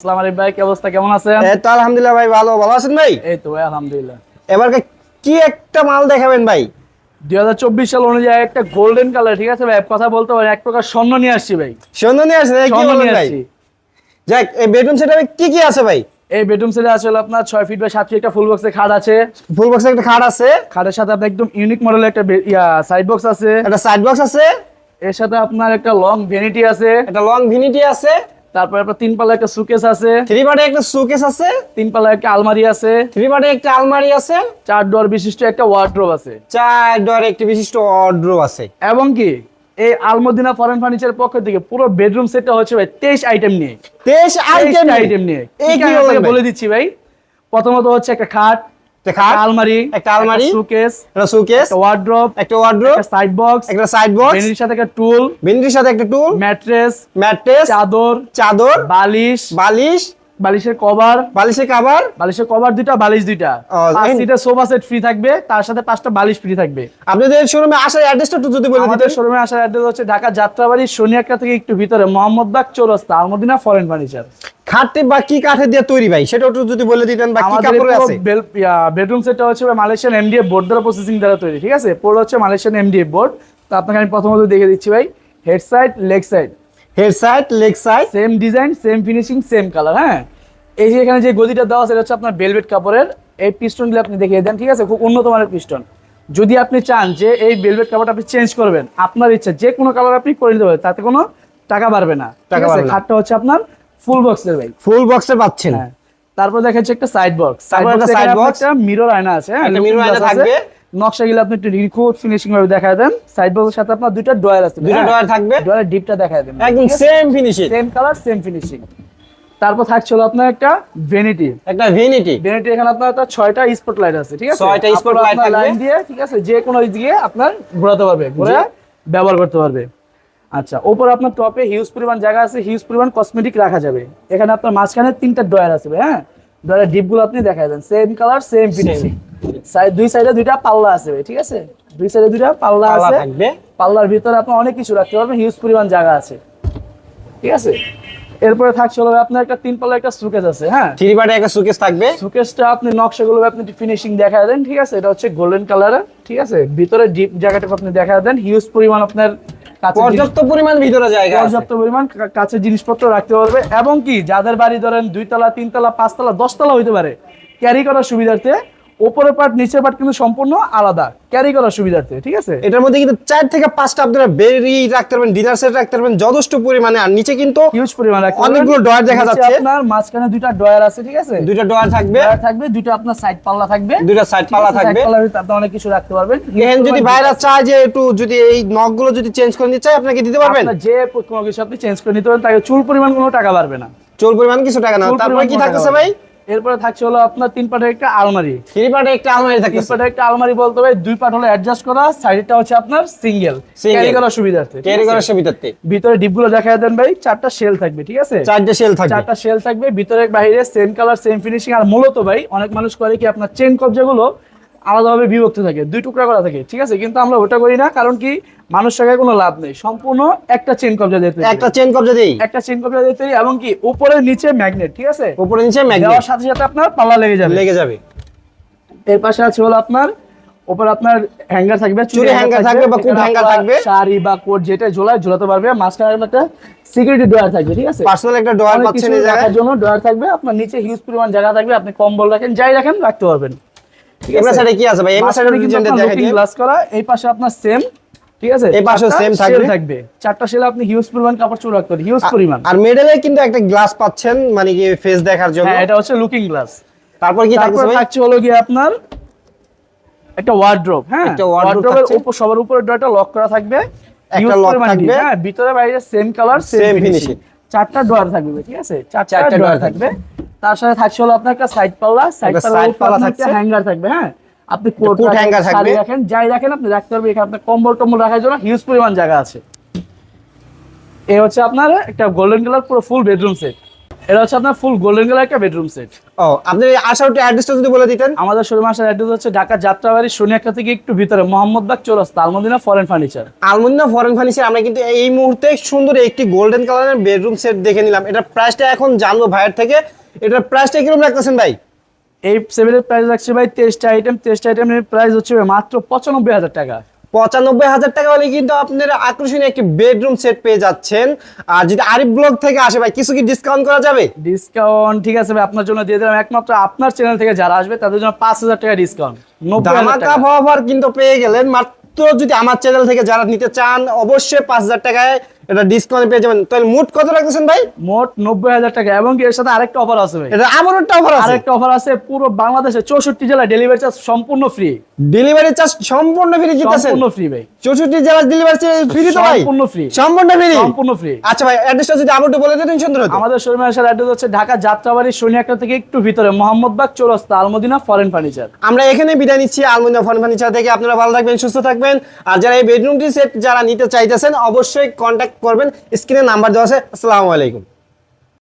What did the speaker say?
আসসালামু আলাইকুম ভাই, কি অবস্থা, কেমন আছেন? এই তো আলহামদুলিল্লাহ ভাই, ভালো আছেন ভাই? এই তো ভাই আলহামদুলিল্লাহ। এবার কি একটা মাল দেখাবেন ভাই? 2024 সাল অনুযায়ী একটা গোল্ডেন কালার, ঠিক আছে ভাই, কথা বলতে পারেন এক প্রকার স্বর্ণ নিয়ে আসছি ভাই। সুন্দর নিয়ে আসেন, কি স্বর্ণ বলেন নিয়ে ভাই? আসছি। যাক, এই বেডরুম সেটআপে কি কি আছে ভাই? এই বেডরুম সেটে আসলে আপনার 6 ফিট বাই 7 ফিট একটা ফুল বক্সের খাট আছে। ফুল বক্সে একটা খাট আছে, খাটের সাথে আপনার একদম ইউনিক মডেলের একটা সাইড বক্স আছে। একটা সাইড বক্স আছে, এর সাথে আপনার একটা লং ভ্যানিটি আছে। একটা লং ভিনিটি আছে, তারপর আপনার 3 পাল্লা একটা সুকেস আছে, থ্রি পার্টে একটা শোকেস আছে, 3 পাল্লা একটা আলমারি আছে, থ্রি পার্টে একটা আলমারি আছে, 4 ডোর বিশিষ্ট একটা ওয়ার্ড্রোব আছে, চার ডোর একটি বিশিষ্ট ওয়ার্ড্রোব আছে। এবং কি এই আলমদিনা ফরেন ফার্নিচারের পক্ষ থেকে পুরো বেডরুম সেটটা হচ্ছে ভাই 23 আইটেম নিয়ে। 23 আইটেম নিয়ে এই কি বলেন ভাই? বলে দিচ্ছি ভাই। প্রথমত হচ্ছে একটা খাট, একটা খাট, একটা আলমারি, সুকেস, একটা সুকেস, একটা ওয়ার্ড্রোব, একটা ওয়ার্ড্রোব, একটা সাইড বক্স, একটা সাইড বক্স, ভ্যানিটির সাথে একটা টুল, ভিনিটির সাথে একটা টুল, ম্যাট্রেস, ম্যাট্রেস, চাদর, চাদর, বালিশ, বালিশ, বালিশের কভার, বালিশের কভার, বালিশের কভার দুইটা, বালিশ দুইটা, 5 সিটের সোফা সেট ফ্রি থাকবে, তার সাথে 5টা বালিশ ফ্রি থাকবে। আপনাদের শোরুমে আসার অ্যাড্রেসটা একটু যদি বলে আমাদের দিতেন। শোরুমে আসার অ্যাড্রেস হচ্ছে ঢাকা যাত্রাবাড়ি শনিয়াক্কা থেকে একটু ভিতরে মোহাম্মদবাগ চৌরাস্তা, আলমদিনা ফরেন ফার্নিচার। খাটটি বা কি কাঠে দিয়ে তৈরি ভাই, সেটা একটু যদি বলে দিতেন, বা কি আমাদের কাপড়ে আছে? বেডরুম সেটটা হচ্ছে মালয়েশিয়ান এমডিএফ বোর্ড দ্বারা প্রসেসিং দ্বারা তৈরি, ঠিক আছে। পুরো হচ্ছে মালয়েশিয়ান এমডিএফ বোর্ড। তো আপনাকে আমি প্রথমত দেখে দিচ্ছি ভাই, head side, leg side, head side, leg side, same design, same finishing, same colour. হ্যাঁ, এই যে এখানে যে গদিটা দেওয়া আছে এটা হচ্ছে আপনার ভেলভেট কাপড়ের। এই পিস্টনগুলো আপনি দেখিয়ে দেন, ঠিক আছে, খুব উন্নত মানের পিস্টন। যদি আপনি চান যে এই ভেলভেট কাপড়টা আপনি চেঞ্জ করবেন, আপনার ইচ্ছা, যে কোনো কালার আপনি করে নিতে পারবেন, তাতে কোনো টাকা বাড়বে না, ঠিক আছে। খাটটা হচ্ছে আপনার ফুল বক্সের ভাই, ফুল বক্সে পাচ্ছেন। হ্যাঁ। তারপর দেখাচ্ছে একটা সাইড বক্স, তারপর একটা side box, একটা মিরর আয়না আছে, হ্যাঁ, একটা mirror আয়না থাকবে। নকশাগুলো আপনি একটু নিখুঁত ফিনিশিং ভাবে দেখায় দেন। সাইড বক্সের সাথে আপনার দুইটা ড্রয়ার আছে, দুটো ডয়ার থাকবে, ড্রয়ারের ডিপটা দেখায় দেন, একদম same finishing, same colour, same finishing. তারপর থাকছিল আপনার একটা ভ্যানিটি, একটা ভ্যানিটি। এখানে আপনার একটা 6টা স্পট লাইট আছে, ঠিক আছে, 6টা স্পট লাইট থাকবে, লাইন দিয়ে, ঠিক আছে, যে কোনো দিকে আপনার ঘোরাতে পারবে, ঘুরে ব্যবহার করতে পারবে। আচ্ছা, উপরে আপনার টপে হিউজ পরিমাণ জায়গা আছে, হিউজ পরিমাণ কসমেটিক রাখা যাবে। এখানে আপনার মাঝখানে 3টা ড্রয়ার আছে, হ্যাঁ, ড্রয়ারের ডিপগুলো আপনি দেখায় দেন, সেম কালার, সেম ফিনিশিং। দুই সাইডে দুইটা পাল্লা আছে, ঠিক আছে, দুই সাইডে দুইটা পাল্লা আছে, থাকবে। পাল্লার ভিতরে আপনি অনেক কিছু রাখতে পারবেন, হিউজ পরিমাণ জায়গা আছে, ঠিক আছে। এরপরে থাকছে হলো আপনার একটা 3 পাল্লা একটা সুকেস আছে, হ্যাঁ, থ্রি পার্টে একটা সুকেস থাকবে। সুকেসটা আপনি নকশাগুলো আপনি ফিনিশিং দেখায় দেন, ঠিক আছে। এটা হচ্ছে গোল্ডেন কালারের, ঠিক আছে, ভিতরে ডিপ জায়গাটাকে আপনি দেখায় দেন, হিউজ পরিমাণ আপনার পর্যাপ্ত পরিমাণ ভিতরে জায়গা আছে, পর্যাপ্ত পরিমাণ কাছের জিনিসপত্র রাখতে পারবে। এবং কি যাদের বাড়ি ধরেন 2 তলা, 3 তলা, 5 তলা, 10 তলা হইতে পারে, ক্যারি করার সুবিধার্থে উপরের পার্ট নিচের পার্ট কিন্তু সম্পূর্ণ আলাদা, ক্যারি করার সুবিধার্থে, ঠিক আছে। এটার মধ্যে কিন্তু 4 থেকে 5টা আপনারা বেরি রাখতে পারবেন, ডিনার সেট রাখতে পারবেন যথেষ্ট পরিমাণে। আর নিচে কিন্তু হিউজ পরিমাণ রাখতে অনেকগুলো ডয়ার দেখা যাচ্ছে, আপনার মাঝখানে 2টা ডয়ার আছে, ঠিক আছে, দুইটা ডয়ার থাকবে, দুইটা আপনার সাইড পাল্লা থাকবে, দুইটা সাইড পাল্লা থাকবে। পাল্লার ভিতরে আপনি অনেক কিছু রাখতে পারবেন। এখন যদি ভাইরা চায় যে একটু যদি এই নখগুলো যদি চেঞ্জ করে নিতে চায়, আপনাকে দিতে পারবেন। আপনার যে কোনো কিছু আপনি চেঞ্জ করে নিতে পারেন, তাকে চুল পরিমাণ কোনো টাকা বাড়বে না, চোর পরিমাণ কিছু টাকা না। চুল তারপরে পরিমাণ কি কোনো থাকতেছে টাকা ভাই? এরপরে থাকছে হলো আপনার 3 পাটের একটা আলমারি, থ্রি পার্টে একটা আলমারি 3 থাকতেছে। পাটের একটা আলমারি বলতে ভাই 2 পাট হলো অ্যাডজাস্ট করা, সাইডটা হচ্ছে আপনার সিঙ্গেল, ক্যারি করার সুবিধার্থে, ক্যারি করার সুবিধার্থে। ভিতরে ডিপগুলো দেখায় দেন ভাই, 4টা শেল থাকবে, ঠিক আছে, 4টে শেল থাকবে, 4টা শেল থাকবে, ভিতরে বাইরে সেম কালার, সেম ফিনিশিং। আর মূলত ভাই অনেক মানুষ করে কি আপনার চেন কবজাগুলো আলাদাভাবে বিভক্ত থাকে, 2 টুকরা করা থাকে, ঠিক আছে, কিন্তু আমরা ওটা করি না। কারণ কি মানুষ টাকায় কোনো লাভ নেই, সম্পূর্ণ একটা চেন কবজা দিতে, একটা চেন কবজা দেই, একটা চেন কবজা দিতে, এবং কি উপরে নিচে ম্যাগনেট, ঠিক আছে, উপরে নিচে ম্যাগনেট দেওয়ার সাথে সাথে আপনার পাল্লা লেগে যাবে। এর পাশে আছে হলো আপনার উপরে আপনার হ্যাঙ্গার থাকবে, চুড়ি হ্যাঙ্গার থাকবে বা কোট হ্যাঙ্গার থাকবে, শাড়ি বা কোট যেটা ঝোলাতে পারবে। মাঝখানে একটা সিকিউরিটি ড্রয়ার থাকবে, ঠিক আছে, পার্সোনাল একটা ড্রয়ার পাচ্ছেন এই জায়গায়, রাখার জন্য ড্রয়ার থাকবে। আপনার নিচে হিউজ পরিমাণ জায়গা থাকবে, আপনি কম্বল রাখেন, যাই রাখেন রাখতে পারবেন। এমএস সাইডে কি আছে ভাই? এমএস সাইডে ডিজাইনটা দেখাই দিন। গ্লাস করা, এই পাশে আপনার সেম, ঠিক আছে, এই পাশেও সেম থাকবে। 4টা শেল আপনি হিউজ পরিমাণ কাপড় চোপড় রাখতে পারবেন, হিউজ পরিমাণ। আর মিডলে কিন্তু একটা গ্লাস পাচ্ছেন, মানে কি ফেস দেখার জন্য। হ্যাঁ, এটা হচ্ছে লুকিং গ্লাস। তারপর কি থাকছে ভাই? থাকছে হলো কি আপনার একটা ওয়ার্ড্রোব, হ্যাঁ, একটা wardrobe ওয়ার্ড্রোবের থাকছে। উপর সবার উপরে ডোরটা লক করা থাকবে, একটা huge লক পরিমাণ থাকবে, হ্যাঁ, ভিতরে বাইরে same colour, same Same finishing. finishing। 4টা ডোর থাকবে, ঠিক আছে, 4টা চারটা ডোর drawer থাকবে। তার সাথে থাকছে হলো আপনার একটা সাইড পাল্লা, সাইড একটা পাল্লার side উপর পাল্লা আপনার থাকছে। একটা হ্যাঙ্গার থাকবে, হ্যাঁ, আপনি কোট coat hanger থাকবে। শাড়ি রাখেন, যাই রাখেন আপনি রাখতে পারবেন। এখানে আপনার কম্বল টম্বল রাখার জন্য হিউজ পরিমাণ জায়গা আছে। এই হচ্ছে আপনার একটা গোল্ডেন কালার পুরো ফুল বেডরুম সেট। এটা হচ্ছে আপনার ফুল গোল্ডেন কালার একটা বেডরুম সেট। ও আপনি আসার অ্যাড্রেসটা যদি বলে দিতেন। আমাদের শোরুম আসার অ্যাড্রেস হচ্ছে ঢাকা যাত্রাবাড়ি শনিয়াকা থেকে একটু ভিতরে মোহাম্মদবাগ চৌরাস্তা Al Madina foreign furniture. Al Madina foreign furniture. আমরা কিন্তু এই মুহূর্তে সুন্দর একটি গোল্ডেন কালারের বেডরুম সেট দেখে নিলাম। এটার প্রাইসটা এখন জানবো ভাইয়ের থেকে। এটার প্রাইসটা কিরকম রাখতেছেন ভাই? এই সেভেনের প্রাইস রাখছে ভাই 23টা আইটেমের প্রাইস হচ্ছে মাত্র 95,000 টাকা। 95,000 টাকা হলে কিন্তু আপনারা আকর্ষণীয় একটি বেডরুম সেট পেয়ে যাচ্ছেন। আর যদি আরিফ ব্লগ থেকে আসে ভাই, কিছু কি ডিসকাউন্ট করা যাবে? ডিসকাউন্ট ঠিক আছে ভাই, আপনার জন্য দিয়ে দিলাম একমাত্র আপনার চ্যানেল থেকে যারা আসবে তাদের জন্য 5,000 টাকা ডিসকাউন্ট। 90,000 ধামাকা টাকা। অফার কিন্তু পেয়ে গেলেন। মাত্র যদি আমার চ্যানেল থেকে যারা নিতে চান অবশ্যই 5,000 টাকায় এটা ডিসকাউন্ট পেয়ে যাবেন। তাহলে মোট কত রাখতেছেন ভাই? মোট 90,000 টাকা এবং এর সাথে আরেকটা অফার আছে ভাই। এটা আবার একটা অফার আছে? আরেকটা অফার আছে, পুরো বাংলাদেশে 64 জেলায় ডেলিভারি চার্জ সম্পূর্ণ ফ্রি। ডেলিভারি চার্জ সম্পূর্ণ ফ্রি দিতেছেন? সম্পূর্ণ ফ্রি ভাই। 64 জেলা ডেলিভারি চার্জ ফ্রি তো ভাই? সম্পূর্ণ ফ্রি। সম্পূর্ণ ফ্রি? সম্পূর্ণ ফ্রি। আচ্ছা ভাই, অ্যাড্রেসটা যদি আবার একটু বলে দিতেন সুন্দর হতো। আমাদের শোরুমে আসার অ্যাড্রেস হচ্ছে ঢাকা যাত্রাবাড়ি শনিয়াকা থেকে একটু ভিতরে মোহাম্মদবাগ চৌরাস্তা আলমদিনা ফরেন ফার্নিচার। আমরা এখানে বিদায় নিচ্ছি আলমদিনা ফরেন ফার্নিচার থেকে। আপনারা ভালো থাকবেন, সুস্থ থাকবেন। আর যারা এই বেডরুমটি সেট যারা নিতে চাইতেছেন অবশ্যই কন্ট্যাক্ট করবেন, স্ক্রিনে নাম্বার দেওয়া আছে। আসসালামু আলাইকুম।